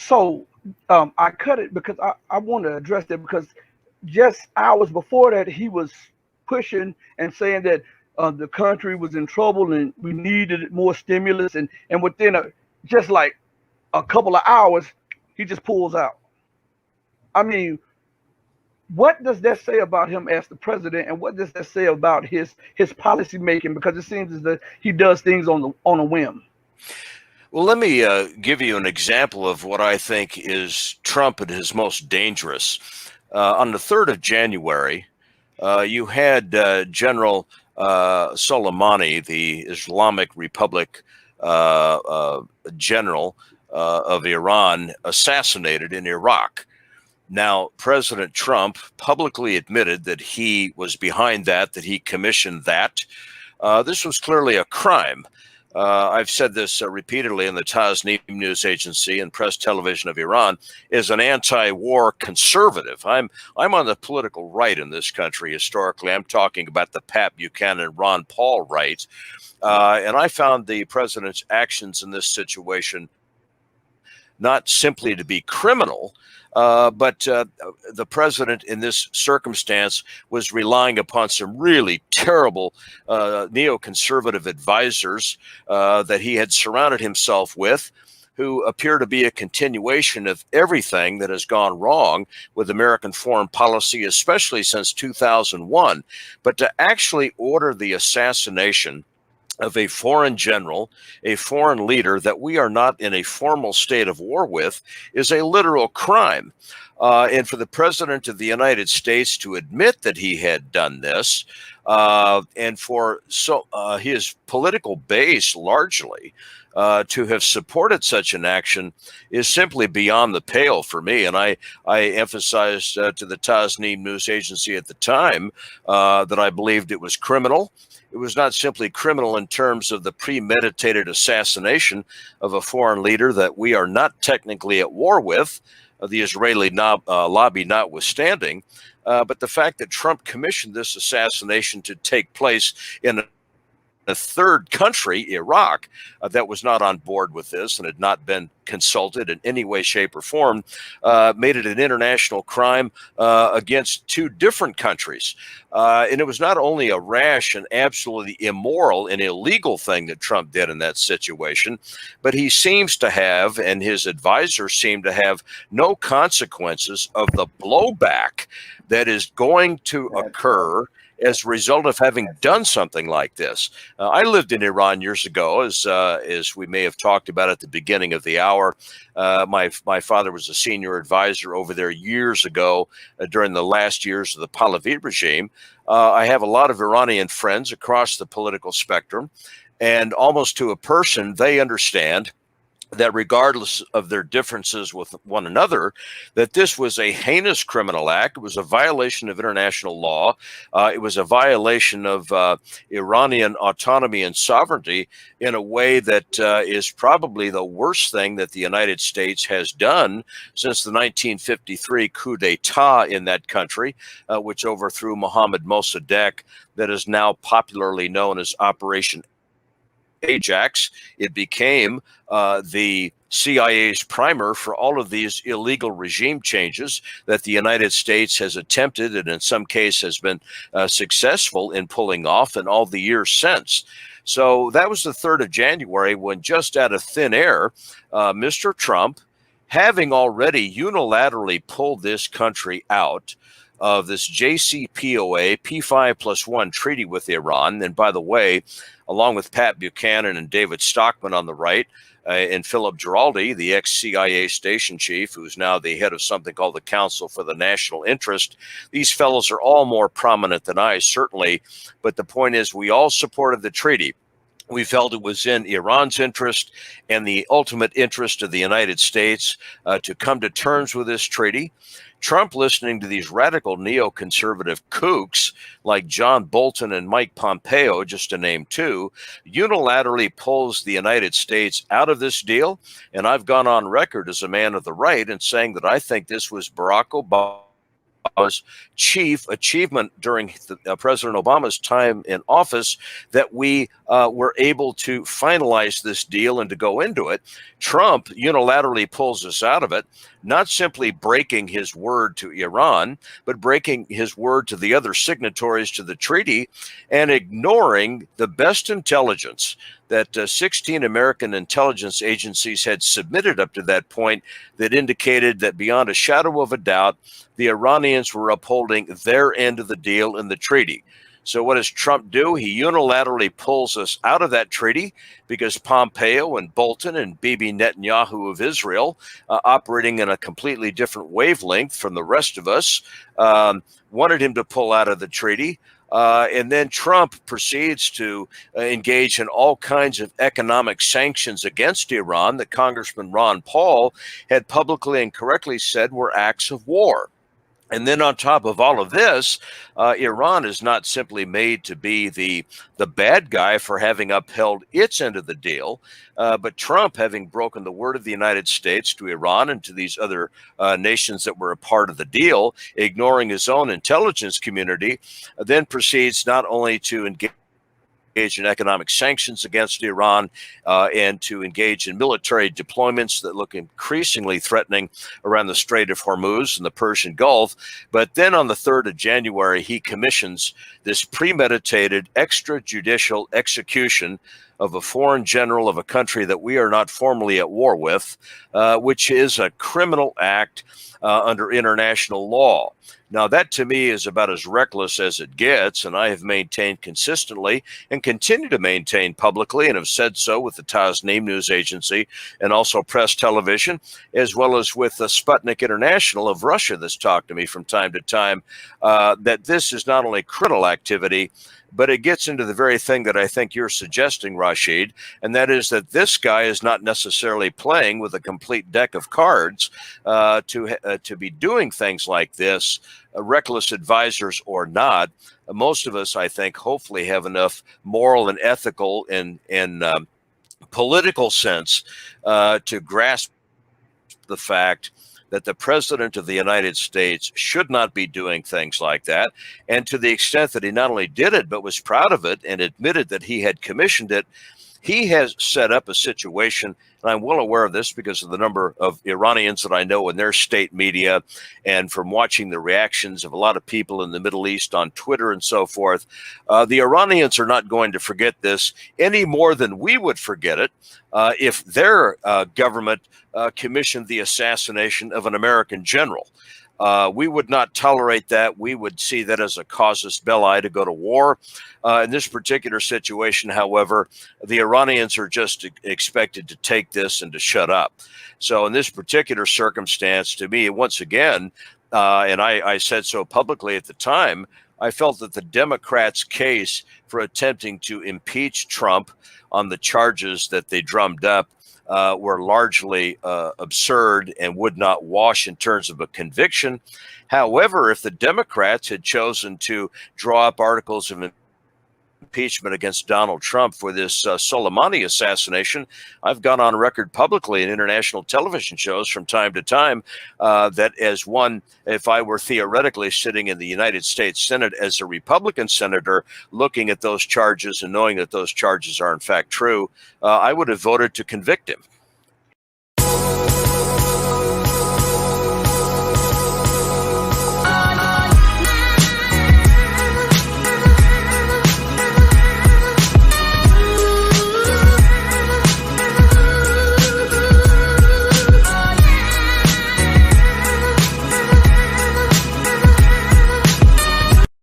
So I cut it because I want to address that because just hours before that, he was pushing and saying that the country was in trouble and we needed more stimulus. And within just like a couple of hours, he just pulls out. I mean, what does that say about him as the president, and what does that say about his policy making? Because it seems as that he does things on a whim. Well, let me give you an example of what I think is Trump at his most dangerous. On the 3rd of January, you had General Soleimani, the Islamic Republic general of Iran, assassinated in Iraq. Now, President Trump publicly admitted that he was behind that he commissioned that. This was clearly a crime. I've said this repeatedly, in the Tasnim news agency and press television of Iran is an anti-war conservative. I'm on the political right in this country historically. I'm talking about the Pat Buchanan, Ron Paul right. And I found the president's actions in this situation not simply to be criminal, but the president in this circumstance was relying upon some really terrible neoconservative advisors that he had surrounded himself with, who appear to be a continuation of everything that has gone wrong with American foreign policy, especially since 2001. But to actually order the assassination of a foreign general, a foreign leader that we are not in a formal state of war with, is a literal crime. And for the president of the United States to admit that he had done this, and for his political base largely to have supported such an action is simply beyond the pale for me. And I emphasized to the Tasnim news agency at the time that I believed it was criminal. It was not simply criminal in terms of the premeditated assassination of a foreign leader that we are not technically at war with, the Israeli lobby notwithstanding, but the fact that Trump commissioned this assassination to take place in a third country, Iraq, that was not on board with this and had not been consulted in any way, shape, or form, made it an international crime against two different countries. And it was not only a rash and absolutely immoral and illegal thing that Trump did in that situation, but he seems to have, and his advisors seem to have, no consequences of the blowback that is going to occur as a result of having done something like this. I lived in Iran years ago, as we may have talked about at the beginning of the hour. My father was a senior advisor over there years ago during the last years of the Pahlavi regime. I have a lot of Iranian friends across the political spectrum, and almost to a person, they understand that regardless of their differences with one another, that this was a heinous criminal act. It was a violation of international law. It was a violation of Iranian autonomy and sovereignty in a way that is probably the worst thing that the United States has done since the 1953 coup d'etat in that country, which overthrew Mohammad Mossadegh, that is now popularly known as Operation Ajax. It became the CIA's primer for all of these illegal regime changes that the United States has attempted and in some cases has been successful in pulling off in all the years since. So that was the 3rd of January when, just out of thin air, Mr. Trump, having already unilaterally pulled this country out of this JCPOA P5+1 treaty with Iran. And by the way, along with Pat Buchanan and David Stockman on the right, and Philip Giraldi, the ex-CIA station chief, who's now the head of something called the Council for the National Interest. These fellows are all more prominent than I, certainly. But the point is, we all supported the treaty. We felt it was in Iran's interest and the ultimate interest of the United States to come to terms with this treaty. Trump, listening to these radical neoconservative kooks like John Bolton and Mike Pompeo, just to name two, unilaterally pulls the United States out of this deal. And I've gone on record as a man of the right in saying that I think this was Barack Obama's chief achievement during President Obama's time in office, that we were able to finalize this deal and to go into it. Trump unilaterally pulls us out of it, not simply breaking his word to Iran, but breaking his word to the other signatories to the treaty and ignoring the best intelligence that 16 American intelligence agencies had submitted up to that point that indicated that beyond a shadow of a doubt, the Iranians were upholding their end of the deal in the treaty. So what does Trump do? He unilaterally pulls us out of that treaty because Pompeo and Bolton and Bibi Netanyahu of Israel, operating in a completely different wavelength from the rest of us, wanted him to pull out of the treaty. And then Trump proceeds to engage in all kinds of economic sanctions against Iran that Congressman Ron Paul had publicly and correctly said were acts of war. And then on top of all of this, Iran is not simply made to be the bad guy for having upheld its end of the deal, but Trump, having broken the word of the United States to Iran and to these other nations that were a part of the deal, ignoring his own intelligence community, then proceeds not only to engage in economic sanctions against Iran and to engage in military deployments that look increasingly threatening around the Strait of Hormuz and the Persian Gulf. But then on the 3rd of January, he commissions this premeditated extrajudicial execution of a foreign general of a country that we are not formally at war with, which is a criminal act under international law. Now, that to me is about as reckless as it gets, and I have maintained consistently and continue to maintain publicly, and have said so with the Tasnim news agency and also Press Television, as well as with Sputnik International of Russia that's talked to me from time to time, that this is not only criminal activity, but it gets into the very thing that I think you're suggesting, Rashid, and that is that this guy is not necessarily playing with a complete deck of cards to be doing things like this, reckless advisors or not. Most of us, I think, hopefully have enough moral and ethical and political sense to grasp the fact that the president of the United States should not be doing things like that. And to the extent that he not only did it, but was proud of it and admitted that he had commissioned it, he has set up a situation, and I'm well aware of this because of the number of Iranians that I know in their state media and from watching the reactions of a lot of people in the Middle East on Twitter and so forth. The Iranians are not going to forget this any more than we would forget it if their government commissioned the assassination of an American general. We would not tolerate that. We would see that as a casus belli to go to war. In this particular situation, however, the Iranians are just expected to take this and to shut up. So in this particular circumstance, to me, once again, and I said so publicly at the time, I felt that the Democrats' case for attempting to impeach Trump on the charges that they drummed up were largely absurd and would not wash in terms of a conviction. However, if the Democrats had chosen to draw up articles of impeachment against Donald Trump for this Soleimani assassination, I've gone on record publicly in international television shows from time to time that as one, if I were theoretically sitting in the United States Senate as a Republican senator looking at those charges and knowing that those charges are in fact true, I would have voted to convict him.